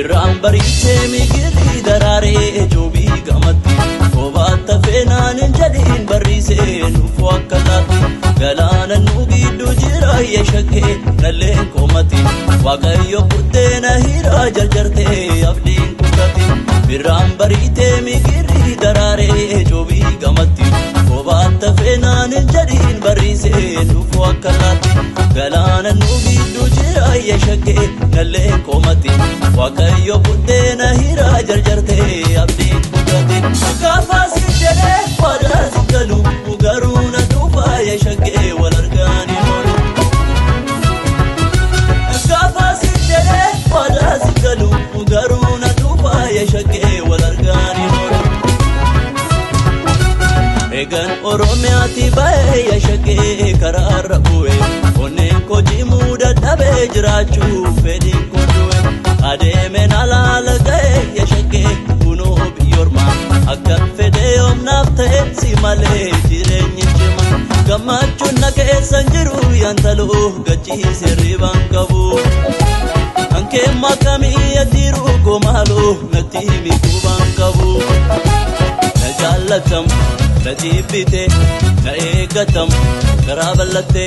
birraan bariitee migirii daraaree joobii gamatti Kobaata feenaan hin jedhiin barriisee nuufuu akka laatti Galaana nu gidduu jira yeeshakkee nalleen koomatti Waaqayyo buddeena hiraa jarjartee abdiin kukkatti birraan bariitee migirii daraaree joobii gamatti Kobaata feenaan hin jedhiin barriisee nuufuu akka laatti Galaana nu gidduu jira yeeshakkee nalleen koomatti Waaqayyo buddeena hiraa jarjartee abdiin kukkatti Kaafasi jedhee waadaas galu garuu na dhuunfaa yeeshakkee wal argaanii oolu. Kaafasi jedhee waadaas galu garuu na dhuunfaa yeeshakkee wal argaanii oolu. Eegan Oromiyaatti baay'ee yeeshakkee karaarra bu'e onneen kojii dadhabee jiraachuu fedhiin koo du'e adeemeen alaala ga'e yeeshakkee kunoo biyyoormaa. Akka fedhee yoomnaaf ta'e si malee jireenyi cima gammachuun na keessan jiru yaantaloo gachiise riibaan qabu Hankeemma kamii addiiruu komaaloo natti miidhuubaan qabu Na jaallatam na jibbite na eeggatam garaa bal'atte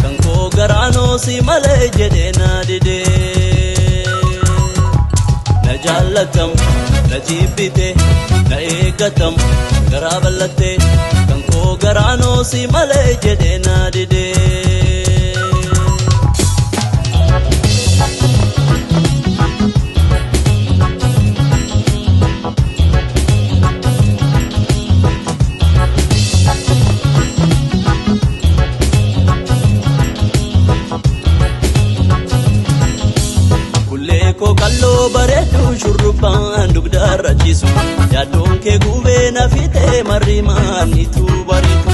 kan koo garaanoo si malee jedhee na didee Na jaallatam na jibbite na eeggatam garaa bal'atte kan koo garaanoo si malee jedhee na didee Kalloo bareedduu shurrubbaan dugdarra ciisu Yaaddoon kee gubee na fixee marrimaan ituu bariitu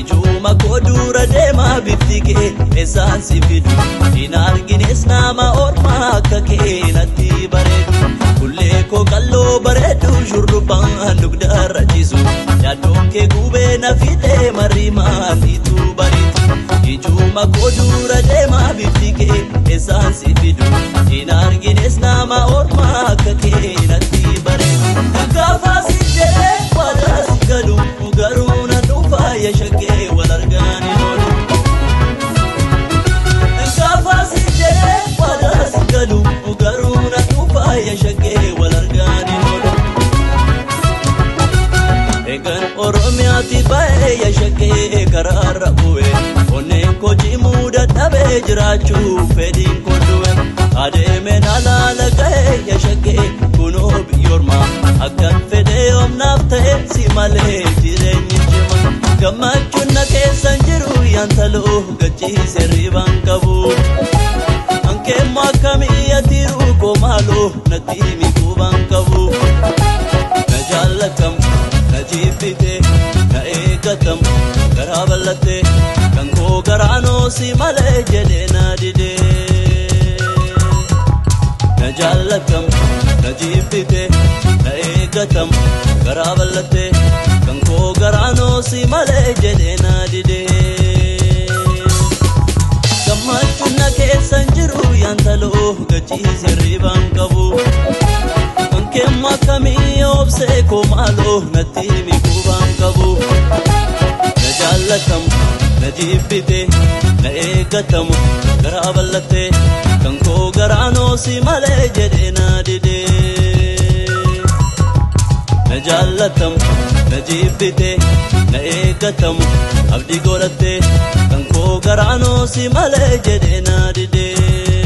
Ijuma koo dura deemaa bifti kee eessaan si fidu Hin argines nama ormaa akka kee natti bareedu Kullee koo kalloo bareedduu shurrubbaan dugdarra ciisu Yaaddoon kee gubee na fixee marrimaan ituu bariitu Ijuma koo dura deemaa bifti kee eessaan si fidu Hin argines nama ormaa akka kee natti bareedu Kaafasi jedhee waadaas galu garuu na dhuunfaa yeeshakkee wal argaanii oolu Kaafasi jedhee waadaas galu garuu na dhuunfaa yeeshakkee wal argaanii oolu Eegan Oromiyaatti baay'ee yeeshakkee karaarra bu'e onneen kojii dadhabee jiraachuu fedhiin koo du'e adeemeen alaala ga'e yeeshakkee kunoo biyyoormaa akkan fedhee yoomnaaf ta'e si malee jireenyi cima gammachuun na keessan jiru yaantaloo gachiise riibaan qabu Hankeemma akkamii addiiruu komaaloo natti miidhuubaan qabu Na jaallatam na jibbite na eeggatam garaa bal'atte kan koo garaanoo si malee jedhee na didee Na jaallatam na jibbite na eeggatam garaa bal'atte kan koo garaanoo si malee jedhee na didee Gammachuun na keessan jiru yaantaloo gachiise riibaan qabu Hankeemma kamii obsee komaaloo natti miidhuubaan qabu Na jaallatam na jibbite na eeggatam garaa bal'atte kan koo garaanoo si malee jedhee na didee Na jaallatam na jibbite na eeggatam abdii godhatte kan koo garaanoo si malee jedhee na didee